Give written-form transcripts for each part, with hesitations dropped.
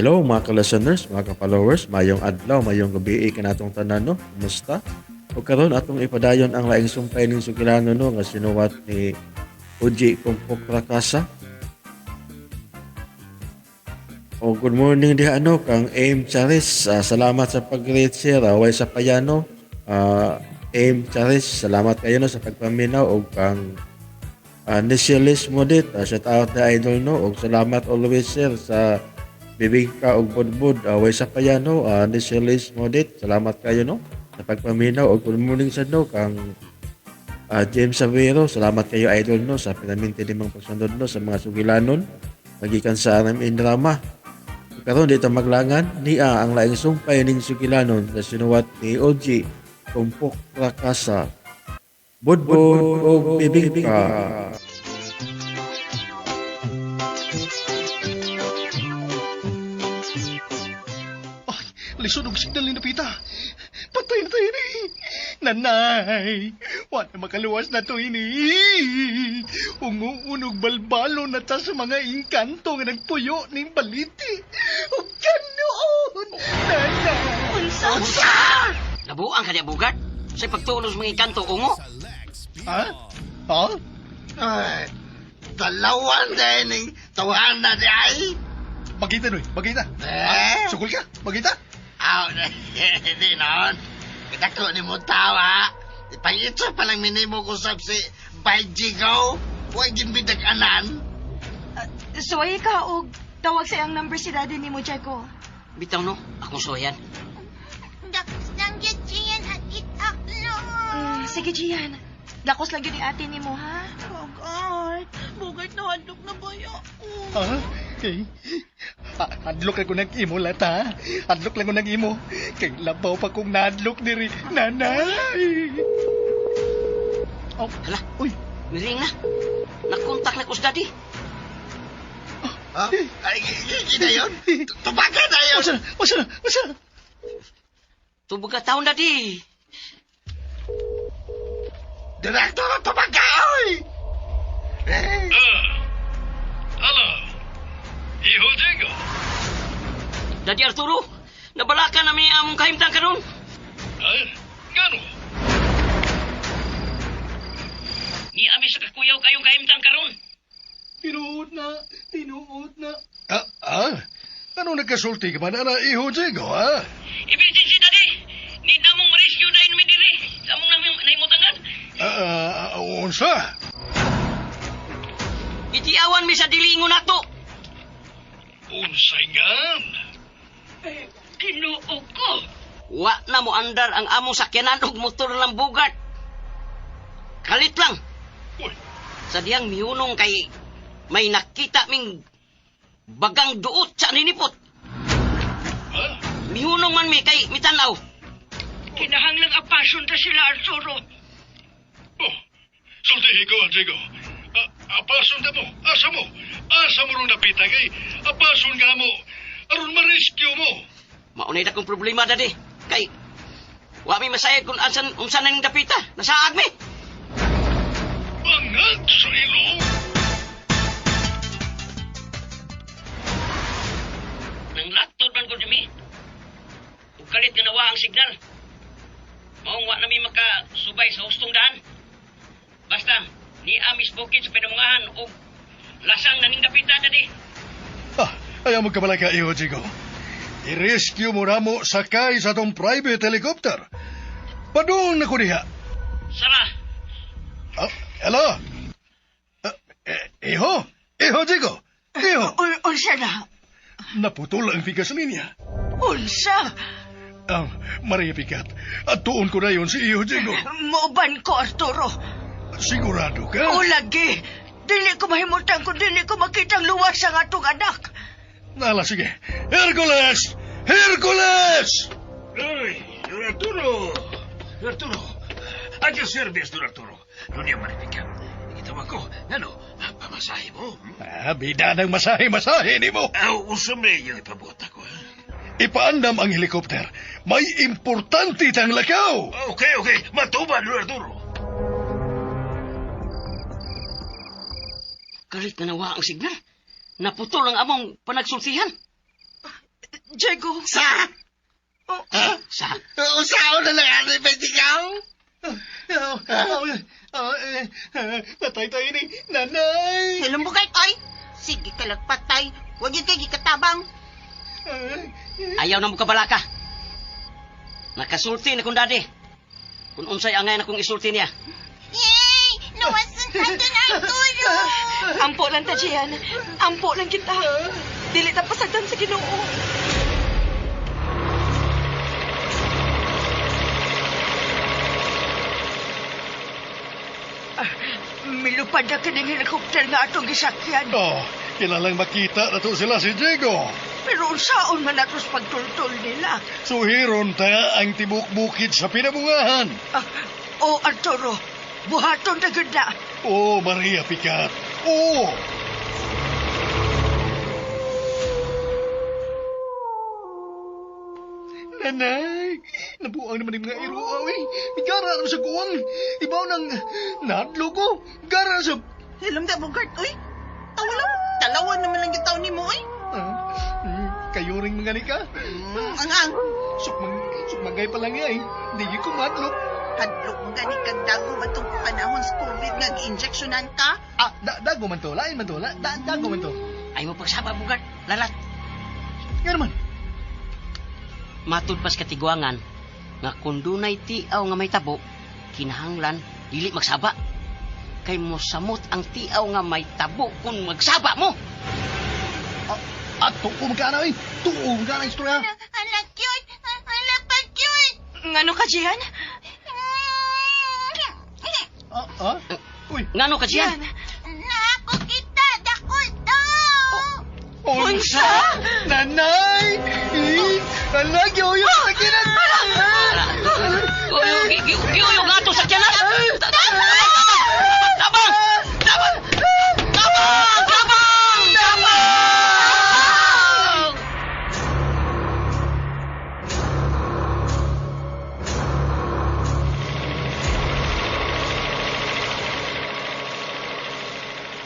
Hello mga ka-listeners, mga ka-followers, mayong adlaw, mayong gabi kanatong tanan no. Kumusta? O karon atong ipadayon ang laing sumpay ning sugilano no nga sinuwat ni Uji Kumpok Rakasa. O good morning diha ano kang Aim Charis. Salamat sa pag-rate share. Way sa payano. Aim Charis, salamat kayo no sa pagpaminaw o kang Nishilis Modit. Shout out na idol no og salamat always sir sa bibig ka og budbud. Way sa payano Nishilis Modit. Salamat kayo no sa pagpaminaw og good morning sa no kang James Savero. Salamat kayo idol no sa pinaminti nimong pagsundod no sa mga sugilanon magikan sa amin drama. Karon dito maglangan niya ang laing sumpay ning sugilanon na sinuwat ni Oji Kumpok Rakasa. Budbud o bibig ka. Ay, lisod og signal ni Napita. Patay na tayo ni. Nanay, wala makaluwas na to ini. Umuunog balbalo na ta sa mga engkanto nga nagpuyo ning baliti. O ganoon, nanay. Unsa? Nabuang ka niya bugat? Sa pagtulos mga ikanto ungo? Ha? Ha? Ay, dalawan din ng tawahan na di ay. Bagita noy, bagita. Sukul ka, bagita. Aw, hindi noon. Kitako ni mo tawa. Ipangitsa pa lang minimo ko sa si Baiji Go. Huwag ginbidag anan. Suway ka og tawag sa iyang number si daddy ni mo, Jaco. Bitaw no, akong suwayan. Nanggit siyan at itak lang. Sige, Gian. Dakos lang yun ni ate ni mo, ha? Bugart na handok na ba yun? Ha? Okay. Hadlok lang ko nag-imo lata. Hadlok lang ko nag-imo. Kay labaw pa kong nadlok ni nanay. Oh, Hala, uy. miring na. Nakontak na ko sa daddy. Ha? Ay, gina yun? Tubagan na yun. Wasa. Tubog ka taon daddy. Direktor, tubagan, oy! Hello. Iho Diego. Daddy Arturo, nabalaka na may among kahimtang karon. Gano? Ni ami sa kakuyaw kayong kahimtang karon. Tinuod na. Anong nagkasulti ka man, Iho Diego, ha? Ibilitin si daddy. Ni damong ma-rescue dahil may diri. Sa among naimutangan. Unsa? Itiawan mi sa dilingon nato. Unsay gan? Kinuog ko. Wa na mo andar ang among sakyanan og motor lang bugat. Kalit lang. Uy, Sa diyang miunong kay may nakita ming bagang duot sa ninipot. ha? Mihunong man mi kay mitanaw. Kinahanglang apasyon ta sila, Arturo. Oh, sultihin ko, Diego. Apason na mo. Asa mo rin napita kay. Apason nga mo. Aron ma-rescue mo. Maunay na kong problema dadi. Kay wa mi masayad kung unsan na ning dapita. Nasaag mi. Bangag sa ilong. Nang laktod man ko dimi. Ug kalit nga nawa ang signal. Maong wa nami makasubay sa hustong daan. Basta ni amis bukid sa pinamungahan ug lasang naning dapita dadi. Ayaw magkabalay ka, Iho Diego. I-rescue mo na mo sakay sa tong private helicopter. Padung na ko diha. Sala. Hello? Iho Diego. Iho. Unsa na? Naputol ang bigas niya. Unsa? Maria Picat, at tuon ko na yun si Iho Diego. Mauban ko, Arturo. Sigurado ka? O lagi. Dili ko mahimutan kung dili ko makitang luwas ang atong anak. Nala, sige. Hercules! Hercules! Ay, Don Arturo. Adyo service, Don Arturo. Doon niya maripikan. Itawag ko. Ano, pamasahe mo? Bida ng masahe ni mo. Usa may yung ipabuot ako. Ipaandam ang helikopter. May importante tang lakaw. Okay. Matuban, Don Arturo. Kalit na nawa ang signal. Naputol ang among panagsulsihan. Diego. Sa? Oh, Sa? Usaw na lang ani Benjigaw. Patay tayo ni nanay. Hilong bugay, oy. Sige ka lang patay. Huwag yun kay gikatabang. Ayaw na mo kabalaka. Nakasulti na kong dadi. Kung unsay angay na kong isulti niya. Yay! Luwasan ka dun, Arturo! ampo lang ta, Gian. Ampo lang kita. Dili ta pasagdan sa Ginoo. Milupad na kaning helikopter nga atong gisakyan. Kilalang makita na to sila si Diego. Pero unsaon man atos pagtultol nila. Suhiron ta ang tibok bukid sa pinabungahan. Arturo, buhaton na ganda. Maria Picat. Oh! Nanay, nabuang naman yung mga iruaw eh. Igara naman sa kuwang. Ibaw ng nadlo ko. Gara sa... Hilom ka, Bogart, uy. Tawa lang. Dalawa naman lang yung taon ni mo, uy. Kayo ring mga nika. Ang Sukmagay pa lang yan eh. Hindi ko madlok. hadlok gani kag dago man tong panahon sa COVID nga gi-injectionan ka. Dago man to. Lain man to. Dago man to. Ay mo pagsaba, Bugart. Lalat. Nga naman. Matud pas katigwangan nga kung dunay tiaw nga may tabo, kinahanglan dili magsaba. Kay mo samot ang tiaw nga may tabo kung magsaba mo. Tuo magkana eh. Tuo magkana istorya. Anak yun! Alapag yun! Ngano ka, Gian? Uy. Ngano ka diyan? Naako kita! Dako to! Unsa? Nanay! Alagyo yung sakinan! Yung gato sa tiyanan! Tabang! Tabang! Tabang! Tabang! Tabang!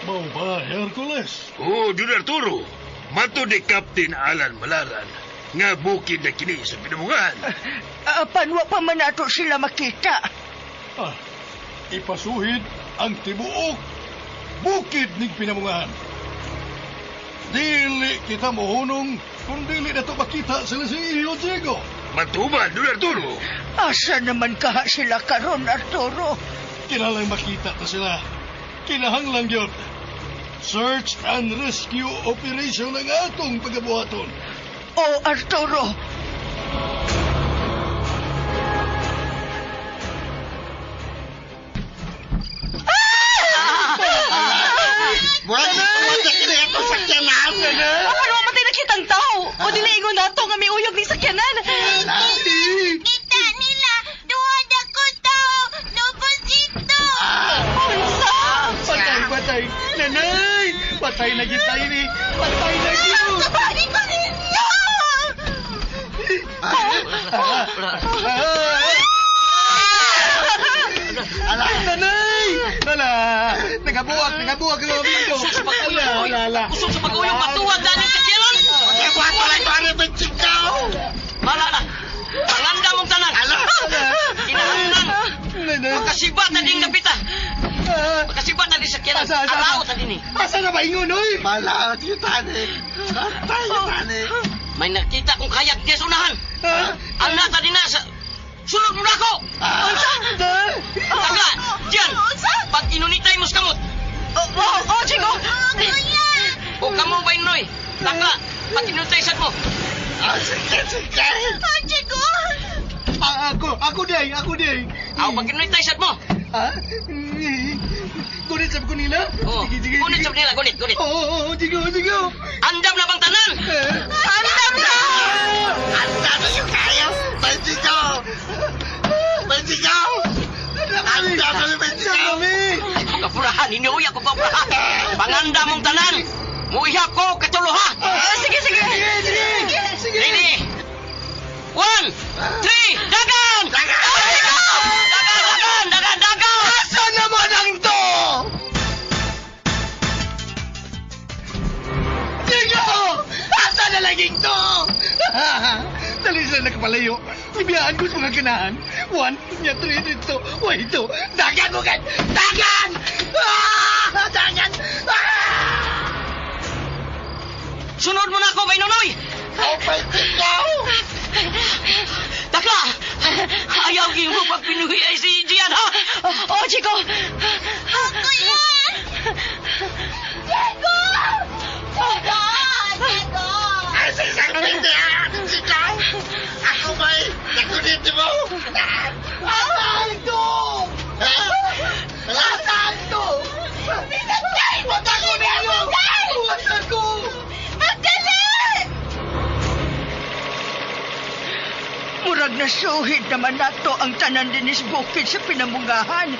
Mau ba, Hercules? Don Arturo, mato ni Captain Alan Malaran nga bukid na kini sa pinabungan. Panwa pa man ato sila makita. Ipasuhid ang tibuok bukid ning pinabungan. Dili kita mohunong kung dili na to makita sila si Iyo Diego. Matuman, Don Arturo. Asa naman kaha sila karon, Arturo? Kinalang makita ta sila. Kinahanglan yun. Search and rescue operation ang atong pagabuhaton. Arturo! Buwan na kini ako sa kyanan. Ano matay na kitang tao? O dili ingon nato nga may uyog ni sakyanan. Kita nila! Duwad ako tao! Lobosito! Unsa? Patay. Nanay! Patay na kita ini. Patay na kita. Kabahin ko ninyo! Nanay! Nagabuak ang mga ko. Kusog sa pag-uyong. Kusog sa pag-uyong. Matuwag galing sa tiyanan. Buwan ko lang pare Benjigaw. Mala na. Panganda mong tanan. Kinahanglan. Magkasibat na din kapita. Magkasibat na din sa tiyanan. Alaot na din eh. Asa na ba ingon, oy? Malaot yung tani. Patay yung tani. May nakita kong kayak diya sa unahan. Anak na din na sa... Sulod mo na ako! Taka! Diyan! Pag inunitay mo sa kamot! Chico! O kamo ba inoy? Taka! Pag inunitay sa mo! Sige. Chico! Ako day. Aw, pag inunitay sa mo! Gunit sabi ko nila. Sige. Gunit sa nila, gunit. Oo, Digo. Andam na bang tanan? Andam na! Anda na yung kayo. Benjigaw. Anda na yung Benjigaw. Kapurahan, inuuya ko kapurahan. Panganda mong tanan! Muiha ko, katuluha! Sige. Ready? 1, 3, dagan! Dagan! Asa naman ang to? Digo! Asa na laging to? palayo. Ibiyaan ko sa mga ganahan. 1, niya 3 dito. Wait ito. Dagan mo kan! Dagan! Dagan! Sunod mo na ako, Baynonoy! Open ikaw! Takla! Ayaw mo pag pinuhi ay si Gian, ha? Oh, Chico! Ako yan! Diego! Diego! Diego! Ay, sa isang pindihan! Ikaw! Ako ba'y nagunit mo? Asalto! Asalto! Huwag ako ninyo! Huwag ako! Magdali! Murag na suhid naman nato ang tanan dinis bukid sa pinamungahan.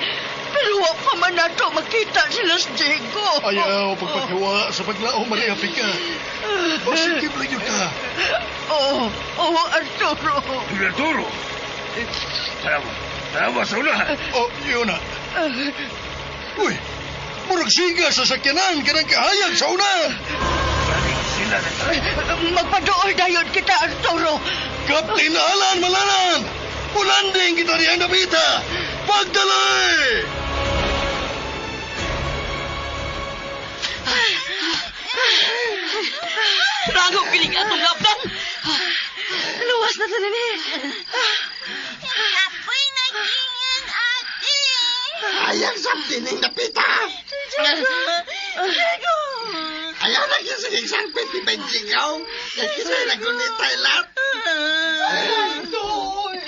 Pero wa pa man nato makita sila sa Diego. Ayaw pagpagkawa sa paglaong Maria Pica. Positive lang yun ka. Oo, Arturo. Arturo! Tama sa unahan. Oh, yun na. Uy, murag siga sa sakyanan ka ng kahayag sa una. Sila na tayo. Magpadool dayon kita, Arturo. Kapten Alan Malanan! Ulanding kita niyang nabita! Pagdalay! Rango kinig atong lapdan! Luwas na tanan eh. Apoy na gingan, ate. Ayang samtining napita! Diego! Ayaw na kising isang piti benjigaw! Kaya kisay nagunit tayo lahat!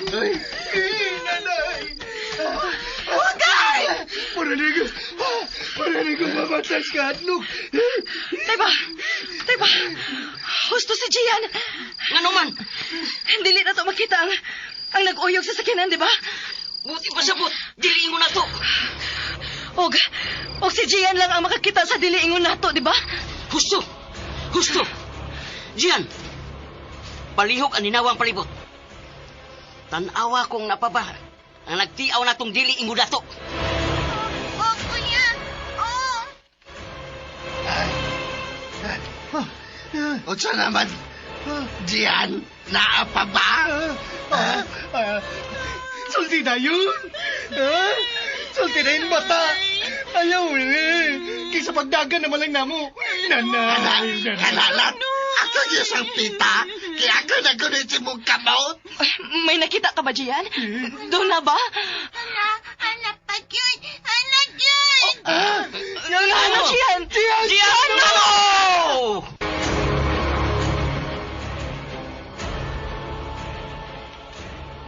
Ay! Nanay! Wagay! Marinig ko mamatas ka, Atlog! Tay ba? Husto si Gian. Ngano man? Dili na to makita ang nag-uyog sa sakyanan, di ba? Buti pa sabot, diliin mo na to. Og si Gian lang ang makakita sa diliingon nato, di ba? Husto! Husto! Gian! Palihog ang ninawang palibot. Tanawa kong napaba ang nagtiaw na tong dili imo dato. Opo yan. O siya naman, Diyan, naapa ba? Sulti na yun! Sulti na yung bata! Ayaw eh! Kaysa pagdagan naman lang namo! Nanay! Kanalat, ako yung isang pita, kaya ako nagunit si mong kamot. May nakita ka ba, Gian? Doon na ba? Anak pa yun! Anak yun! Ano, Gian? Gian, no!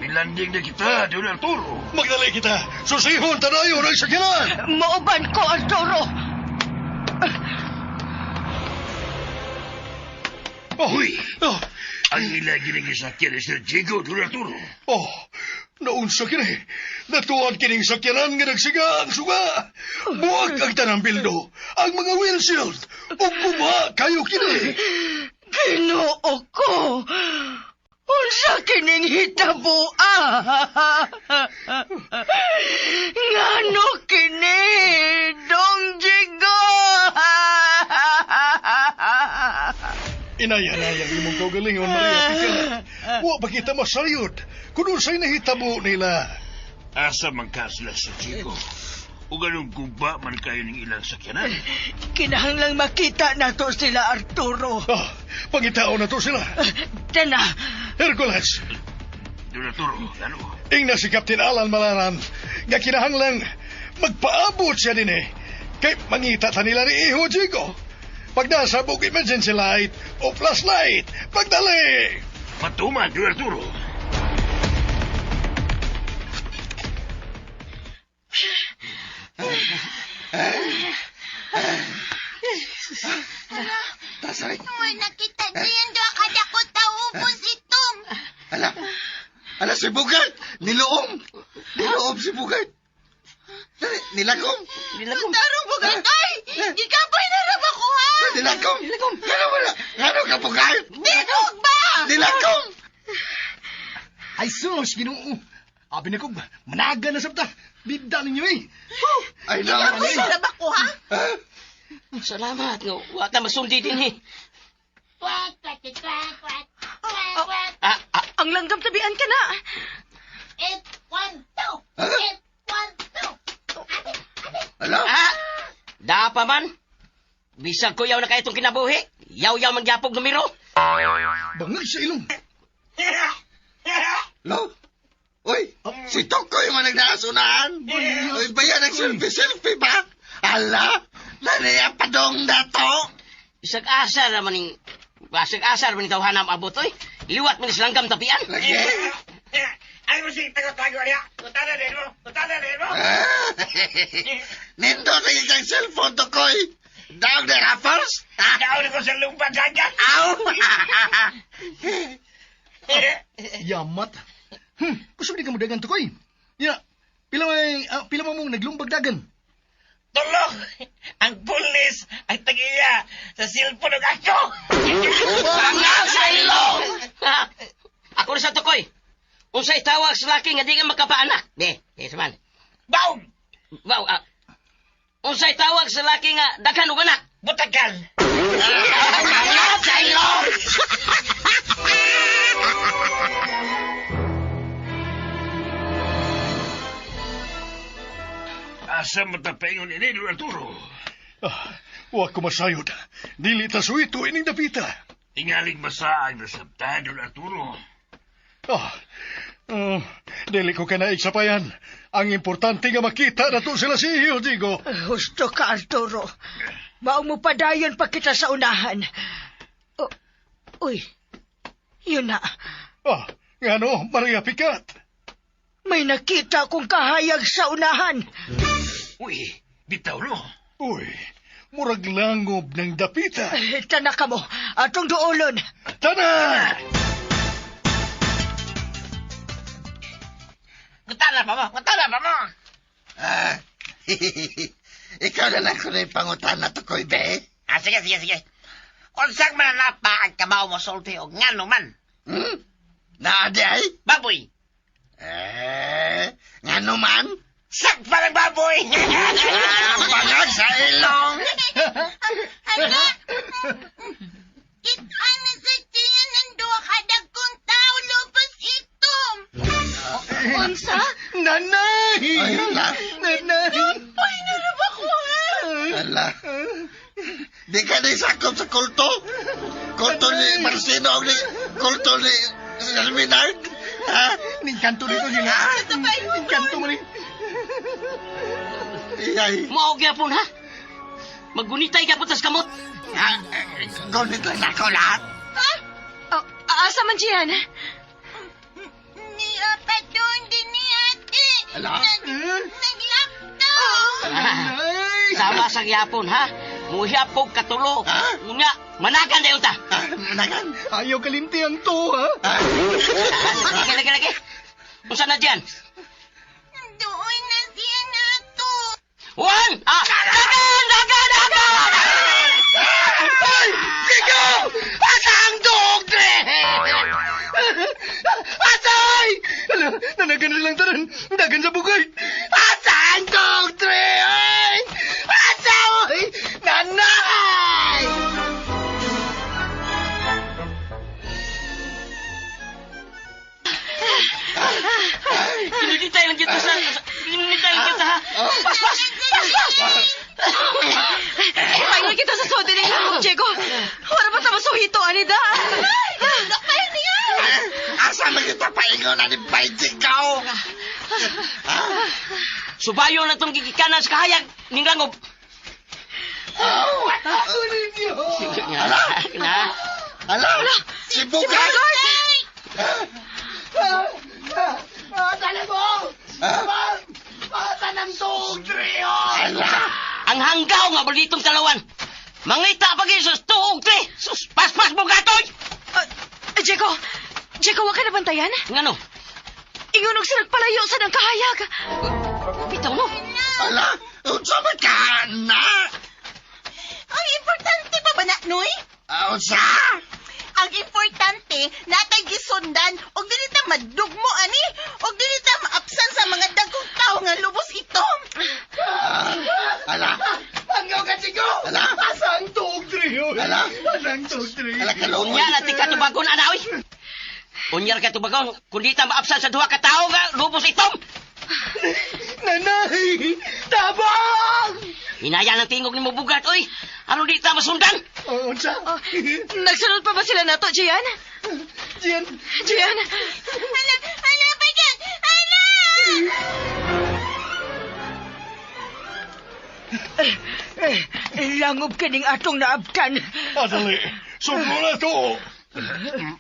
Milanding na kita, Don Arturo. Magdalay kita! Susihon tanayon ang sakyanan! Mauban ko, Arturo! Uy! Oh, Ang ila ginigisakyan ni Sir Diego, Don Arturo. oh, naunsa kini. Natuan kining sakyanan nga nagsiga ang suga. Buwag ang tanang bildo. Ang mga windshield. O guba kayo kini. Ginoo ko! Unsa kining hitabua? Ngano kini? Dong Jigo! Inaya-nayang imong kaugalingon, Maria Pica. Wa ba kita masayod kung unsay nahitabo nila. Asa man ka sila sa Diego. O ganun guba man kayo ng ilang sakyanan. Kinahanglang makita nato sila, Arturo. Ah, pangitao na to sila. Tana, Hercules, Don Arturo, ano? ingna si Captain Alan Malanan nga kinahanglang magpaabot siya din eh. Kay mangita ta nila ni Iho Jigo. Pag nasabog emergency light o flashlight, pagdali! Matuman, Don Arturo. Tasay, Uy, nakita diyan doon kada ko taubos itom. ala si Bugay, niloom si Bugay. Nilagom. Tarong bugay, ay! Gikapay na rin ako, ha? Nilagom. Ngano ka Bugay? Tinug ba? Nilagom. Ay sus, ginoo. Abi na ko, managa na sabta. Bigda ninyo eh. Ay Gikapay na rin ako, ha? Salamat nga, wata masundi din eh. Kwat, kwat, kwat, kwat, kwat, kwat. Ang langgam tabian ka na. 8, 1, 2. 8, 1, 2. Ala? Da pa man. Bisag ko yaw na kayo itong kinabuhi. Yaw-yaw magyapog numero. Bangag sa ilong. Lo? Uy, si Tokoy man nagdasunahan. Uy, bayan ang selfie ba? Ala, naniya pa dong dato. Bisag asar naman yung... Bisag asar naman yung tawhanam abot, oy. Liwat mo ni langgam tapian. Lagi? Ay mo si tago-tago niya. Utana din mo. Nindo na yung cellphone, Tokoy. Daog na rappers? Daon ko sa lumpa dagat. Aw! Yamat. Kusog di ka mo dagan to, koy. Ya, pila mo mong naglumbag dagan. Tulog! Ang pulis ay tagiya sa silpon ng ako! Mga sa ilong! Ako na sa tukoy. Unsay tawag sa laki nga di ka makapaanak. Di saman. Baum! Wow, unsay tawag sa laki nga daghan og anak. Butagal! Mga sa ilong! Asa matapaingon ini, Don Arturo? Wa ko masayod. Dili ta suito ining dapita. Tingaling masaag na sabta, Don Arturo. Dili ko kanaig sapayan. Ang importante nga makita na to sila si Digo. Gusto ka, Arturo. Maong mo padayon pa kita sa unahan. Uy, yun na. Ngano, Maria Picat. May nakita kong kahayag sa unahan. Uy, bitaw no. Uy, murag langob ng dapita. Tanak ka mo, atong duolon. Tana! Gutana pa mo! Ikaw na lang ko na yung pangutan na Tokoy, be. Sige. Unsang mananapa ang kabaw mo sulti o ngano man? Naadi ay? Baboy! Ngano man? Sakpa ng baboy! Bangag sa ilong! Itan na sa tiyan ng duwa kadag kong tao lupos itom. Unsa? Nanay! Ay, ala. Nanay! Ay, naraba ko Ala. Di ka na isakop sa kulto? Kulto ni Marcino o ni kulto ni Salminard? Ha? Ningkanto nito sila. Ningkanto mo rin. Iyay. Mao gyapon ha. Magunitay gyapon tas kamot. Gunit lang ako lahat. Asa man siyan? Ni Apadong din ni ate. Ala? Naglaktaw. Sama sa gyapon ha. Muhiyapog katulo. Unya, managan dayon ta. Managan? Ayaw kalimti ang to, ha? Lagi. Unsa na diyan? Doon na siya nato. Juan! Dagan! Ay! Sigo! Asang dogre! Asay! Nanagan na lang taran. Dagan sa bugay. Asang dogre! Ay! Asay! Nanay! Pinunitay lang kita ha. Pas! Paingon kita sa sodi ng langog, Diego. Wala ba sa masuhito, anida? Kapay niya. Asa man kita paingon na ni Baijigaw? Subayo na tong gigikanan sa kahayag ning langob. Ala! Si Bugay! Ang hanggaw nga balitong talawan. Mangita pagi sus tuog te. Sus pas mo gatoy. Diego, wa ka na bantayan? Ngano? Ingunog sa nagpalayo sa ng kahayag. Bitaw mo. Ala! Unsa man ka, na? Ang importante pa ba na, Noy? Unsa? Ang importante, natay gisundan, og dili ta madugmo, ani, og dili ta maapsan sa mga dagkong tao nga lubos itom. Ala! Hanggaw ka, Diego! Ala! Asang tog, Trio? Ala! Asang tog, Trio? Ala, kalungan! Unya na ti katubagon ana oy. Unyar ka tubagon, kundi ta maapsan sa duha ka tao nga, lubos itom. Nanay! Tabang! Hinaya ng tingog ni mo bugat, oy. Ano di ta masundan? Unsa? Nagsunod pa ba sila nato, Gian? Diyan. Gian? Hala, bayan! Hala! Langob kining atong naabtan. Adali. Suglo na to.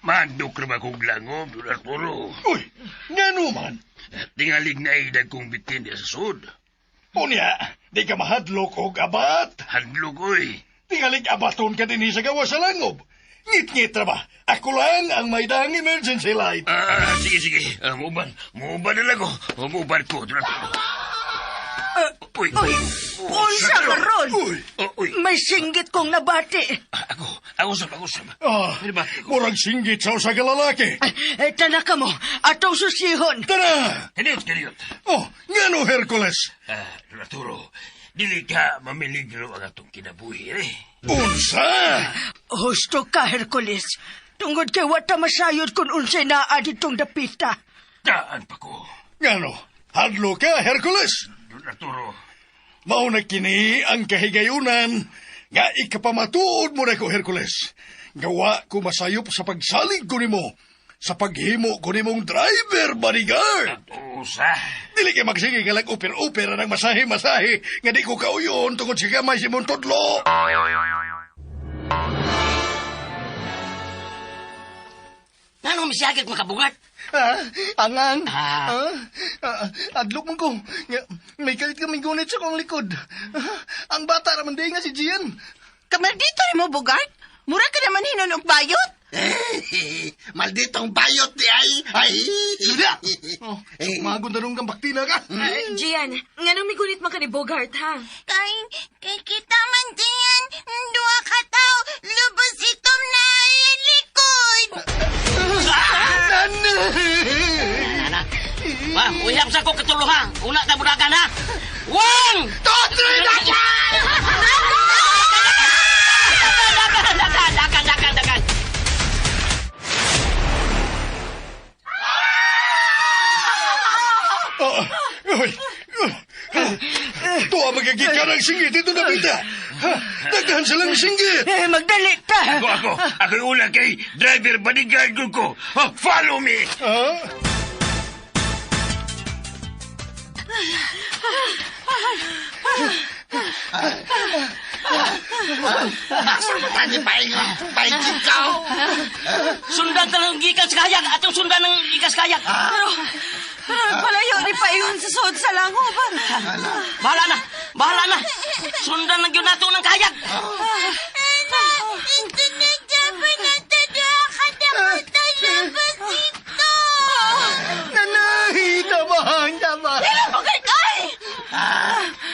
Mandok naman kong langob, Arturo. Uy, nga naman. Tingalig na idag kong bitin sa sud. Unya, di ka mahadlok o abat. Handlog, oy. Tingalig abaton ka din sa gawa sa langob. Ngit-ngit na ba? Ako lang ang may dang emergency light. Sige. Muban na lang ko. Muban ko, Arturo. Uy. Unsa ka ron? Uy. May singgit kong nabati. Ako sa. Murang singgit sa usa ka lalaki. Tanaka mo, atong susihon. Tara! Kaniyot. Oh, nga no, Hercules. Arturo, dili ka mamiligro ang atong kinabuhi, eh. Unsa? Husto ka, Hercules. Tungod kay wata masayod kung unsay naa ditong dapita. Daan pa ko. Nga no, hadlo ka, Hercules. Arturo, Mauna kini ang kahigayunan nga ikapamatuod mo na ko, Hercules. Gawa ko masayop sa pagsalig ko nimo, sa paghimo ko nimong driver bodyguard. usa. Dili kay magsige ka lang uper-upera ng masahe-masahe nga di ko kauyon tungod sa gamay si mong tudlo. Nanong misiyagit makabugat? Angang. Adlok mo ko. May kalit kaming gunit sa kong likod. Ang bata naman di nga si Gian. Kamaldito mo, Bugart. Mura ka naman hinunong bayot. Malditong bayot di ay. Suda! Magun tanong kang baktina ka. Gian, nga nang may gunit man ka ni Bogart, ha? Kay kita man diyan. Dua ka tao. Lubos itom na likod. Anak. Ma'am, uyab sa ko katuluhan. Una na budagan, ha? 1, 2, 3, dagan! Tuwa magagika ng singgit ito na bita. Daghan silang singgit. Magdali ta. Ako yung ulang kay driver bodyguard ko. Follow me. Nasabatan ni Paiging ka. Sundan ka ng gikas kayag. Atong sundan ng gikas kayag. Pero palayo ni Paingon sa sod sa lango ba? Bahala na. Sundan ng yun nato ng kayag. Ito na dapat natin nakadapat na labas ito. Nanay, tabang. Ilang Bugart ay!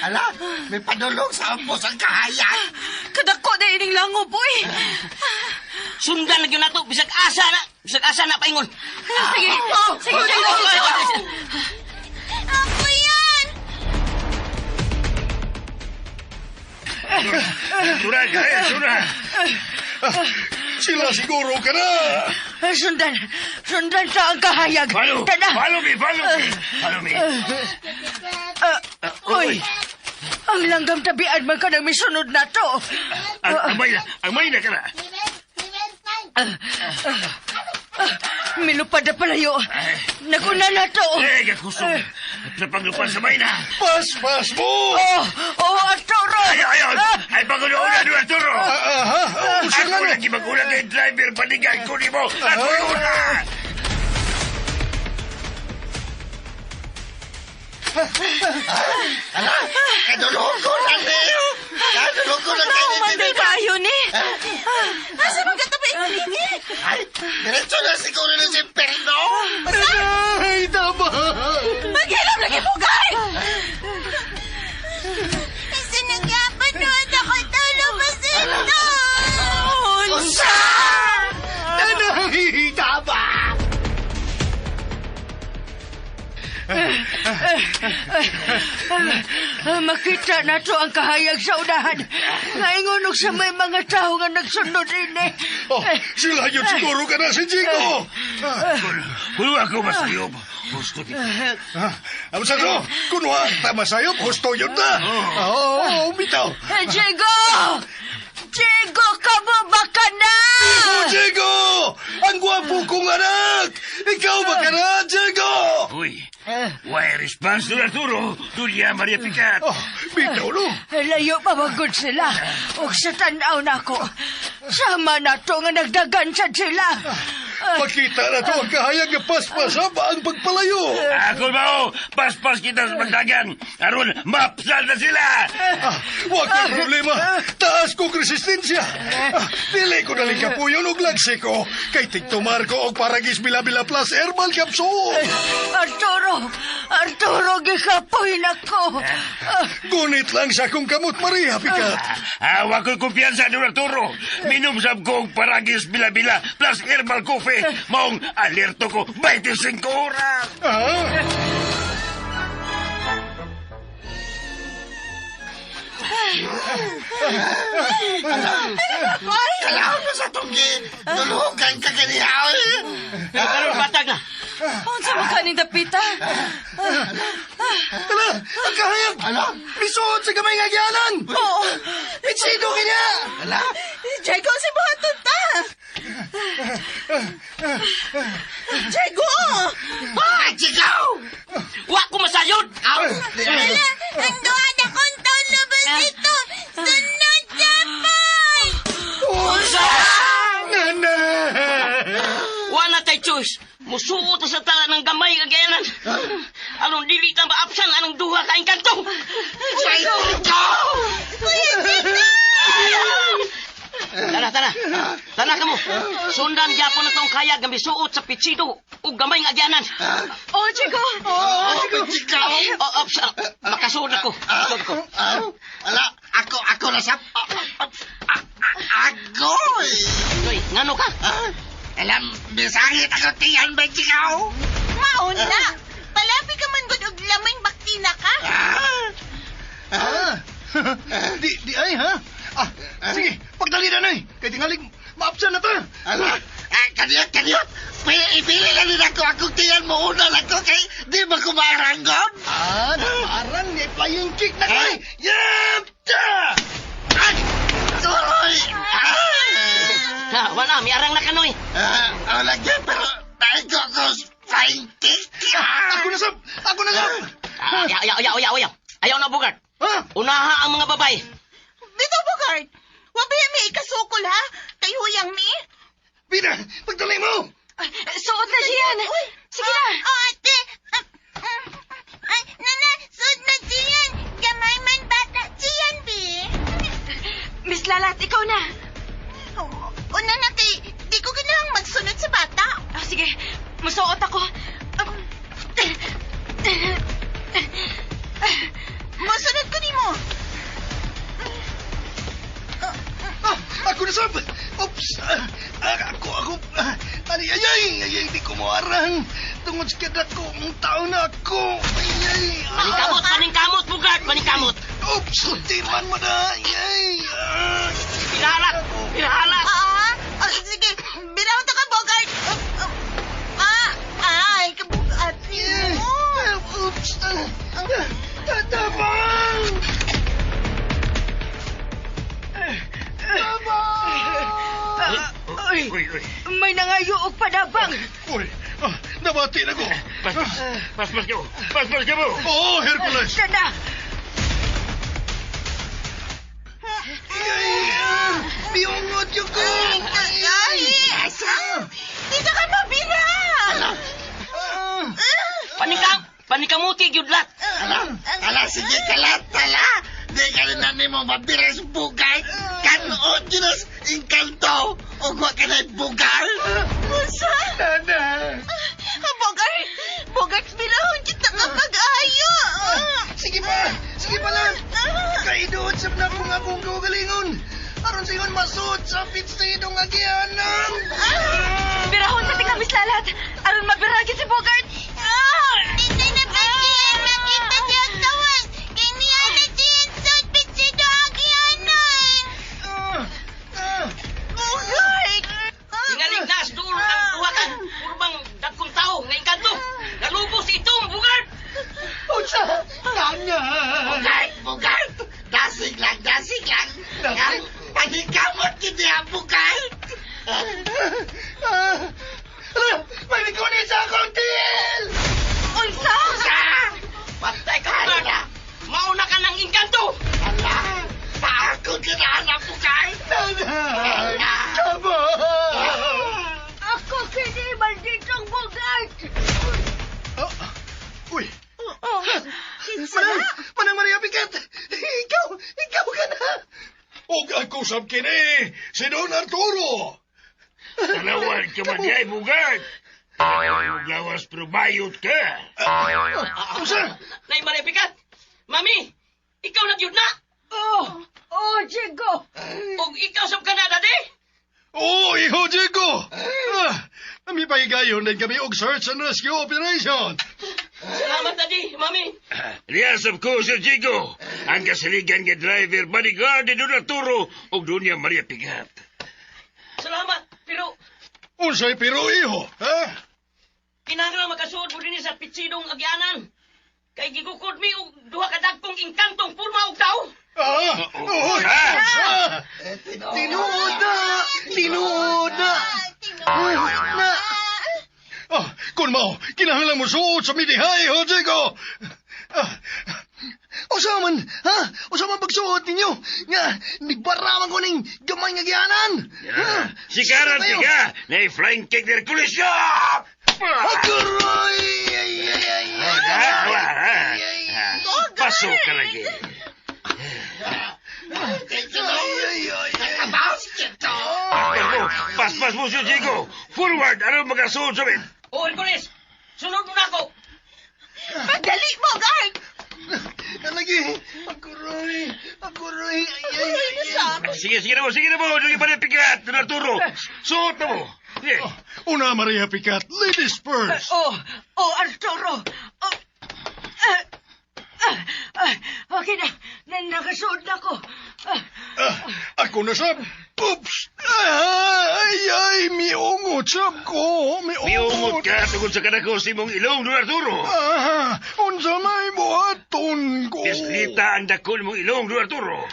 Ala, may padulong sa ampos ang kahayag. Kadako na ining lango, boy. Sundan ng yun nato. Bisag asa na paingon. Sige. Ako yan! Sura. Sila siguro ka na. Sundan sa ang kahayag. Follow me. Uy, ang langgam tabian man ka nang misunod na to. Ang may na ka na. Milupad na palayo. Naguna na to. Kusog. Napaglupan sa may na. Pas mo. Arturo. Ay, pagulunan doon, Arturo. Ako Ako lagi magulang kay driver, panigay ko ni mo. Ako yun na. Kadulong ko lang niyo. Kadulong ko lang kayo. Manday kayo ni. Asa magkatabi ini? Ay, diretso na siguro na si Perno. Nanay, tabang. Mag-ilam lagi, Bugart! Sinagapan na ako ito lumabas ito. Unsa! Nanay, tabang. Makita na to ang kahayag sa unahan. Ngayon sa may mga tao nga nagsunod ini. Oh, sila yun siguro ka na si Jigo. Kung ako masayop, gusto kita. Ang sago, kunwa, tama sa'yo, gusto yun na. Oo, bitaw. Diego! Diego, kababa ka na! Oh, Jigo! Ang gwapo kong anak! Ikaw ba ka na, Jigo? Uy, why response to Arturo? Julia Maria Picat. Oh, bitaw, no? Layo pa magod sila. O sa tanaw na ko. Sama na to nga nagdagan sa sila. Makita na to ang kahayag na paspasa ba ang pagpalayo? Ako ba paspas kita sa magdagan. Aron, mapsal na sila. Huwag kang problema. Taas kong resistensya. Dili ko naling kapuyon og lagsi ko. Kay tigtumar ko og paragis bila-bila plus herbal capsule. Arturo, gikapoy na ko. Gunit lang sa kong kamot, Maria Picat. Hawa ko'y kumpiyansa ni Arturo. Minom sab kong paragis bila-bila plus herbal coffee. Maong alerto ko 25 oras. Kalaw na sa tunggi. Tulugan ka ganihaw. Pero batag na. Unsa man kaning dapita? Ala, ang kahayag. Misuot sa gamay nga gianan. Oo. Pitsido kanya. Diego, si buhaton ta. Diego! Ah, Jigaw! Wa ko masayod. Ang doha na kong taon na ba dito? Sunod dapat! Nana! Wa na tay choice. Musuot sa tala ng gamay kagayanan. Anong dili ta maapsan anong duha ka engkanto. Kuya Tito! Tana ka mo. Sundan gyapon na tong kayag nga misuot sa pitsido ug gamay nga agyanan. Oh, Diego! Jigaw! Makasuod ako. Makasuod ko. Ala, ako na sa... Agoy! Hoy, ngano ka? Alam, bisangit ako tiyan ba, Jigaw? Mauna! Palabi ka man gud og laming baktina ka? Di ay, ha? Sige, pagdali na na eh. Kaya tingaling, maapsan na ta. Ala, kaniyot. Ipili lang din ako. Akong tiyan mo una lang ko kay di ba kumaranggon? Namarang ni flying kick na kay. Yapta! Ay! Tuloy! Wala, may arang na kanoy. Lagyan, pero tayo ko flying kick. Ako na sab! Ayaw na bugart. Unaha ang mga babay. Bito, Bogart! Wabi mi ikasukol, ha? Kay huyang mi? Pina, pagdali mo! Suot na siyan. Sige na. Ate! Nana, suot na siyan! Gamay man bata siyan, bi? Miss Lalat, ikaw na. Una na kay, di ko ganang magsunod sa bata. Sige, musuot ako. Masunod ko ni mo. Ako na sab! Oops! Ako! Ay, di ko maarang. Tungod sa kadat ko, ang tao na ako. Ay. Paningkamot, bugart, paningkamot. Oops! Di man mo na. Ay. Pinahalat. Sige, bilang to ka, Bogart. Ay, kabugat mo. Oops! Tabang! Uy, may nangayo og padabang. Uy, nabati na ko. Paspas ka mo. Oo, Hercules. Tanda, Biyungot yung ko. Ay, dito ka mabira. Paningkamuti gyudlat. Ala, sige kalat, ala. Di ka rin na ni mo mabiras bugay. Kanoon yun as inkanto. O huwag ka na bugay. Musa? Nana. Bogart, bilahon kita ka pag-ayo. Sige pa lang. Kaidoon sa na kong akong gagalingon. Aron sa iyon masud sa pitsidong agyanan. Birahon sa tinga, Miss Lalat. Aron mabiragi si Bogart. Tinay na ba? itom, bugad! Unsa? Kanya! Bugart! Dasig lang! Paghikamot kita ang Bugart! May nikunin sa akong deal! Unsa? Patay ka, bugad! Mauna ka ng engkanto! Ala! Paakot ka na ang Bugart! Nanay! Tama! Ako kini malditong bugad! Uy! Oh, kinsa na? Manang Maria Picat! Ikaw ka na! Og ako sab kini, si Don Arturo! Talawad ka man ay bugad. Lawas pero bayot ka. Unsa? Nay Maripikat! Mami! Ikaw na yun na! Oh, Jigo! Og ikaw sa Canada, di? Oh, iho, Diego! Kami pahigayon din kami og search and rescue operation! Salamat, Daddy, Mami! Yes, of course, Sir Chico. Ang kasaligan nga driver, bodyguard ni Don Arturo o Doña Maria Pigat. Salamat, pero Unsay pero iho, ha? kinahanglan makasuod mo din sa pitsidong agyanan. Kay gigukod mi og duha ka dagkong ingkantong purma og tao. Oh, Ha? Tinuda! Kung mao, kinahanglan mo suot sa midihay, ho, Diego! Usaman, ha? Usaman pagsuot ninyo! Nga, nibaraman ko ning gamay nga gianan! Sikaran ka na flying kick ni Hercules. Aguroy! Pasok ka lagi. Pas mo, Sir Chico. Forward, ano magkasuot sa amin? O, Hercules, sunod mo na ako. Madali mo, guard! Lagi! Aguroy! Sige na mo. Doña Maria Pigat, Don Arturo. Suot na mo. Sige. Una, Maria Picat, ladies first! Arturo! Okay na, nakasuod na ko. Ako na sab! Oops! Ay, miungot sab ko! Miungot ka tungkol sa kanako si mong ilong, Don Arturo. Unsa may buhaton ko? Pislita ang dakol mong ilong, Don Arturo.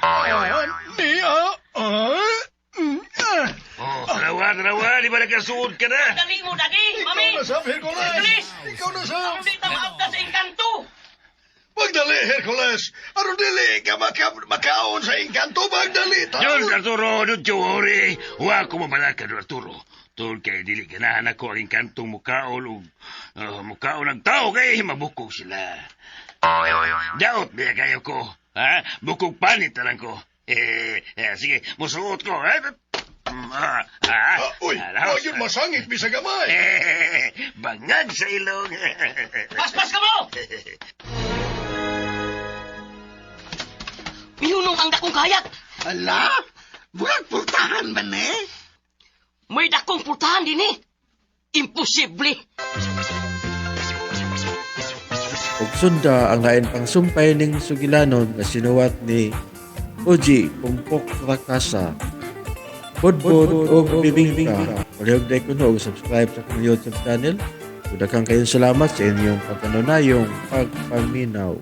Rawa, di ba nagkasuot ka na? Dali mo, Daddy, Mami! Ikaw na sab, Hercules! Hercules! Ikaw na sab! Ano di tamaabda sa engkanto? Magdali, Hercules! Aron dili ka makaon sa engkanto, magdali! Don Arturo, don't you worry. Huwag ko mabalaka, Don Arturo. Tol kay dili ganahan ako ang kantong mukaon o mukaon ng tao kay mabukog sila. Daot niya kayo ko. Ha? Bukog panit na lang ko. Sige, musuot ko. Uy, huwag yun masangit, bisag gamay! Bangag sa ilong. Paspas ka mo! Mihunong ang dakong kayak. Ala? Bulag pultahan man eh? May dakong putahan din eh. Imposible. ug sunda ang lain pang sumpay ning sugilanon nga sinuwat ni Uji Pumpok Rakasa. Budbud o bibingka. Palihog day kuno og subscribe sa akong YouTube channel. Daghang kayong salamat sa inyong pagkanunayong pagpaminaw.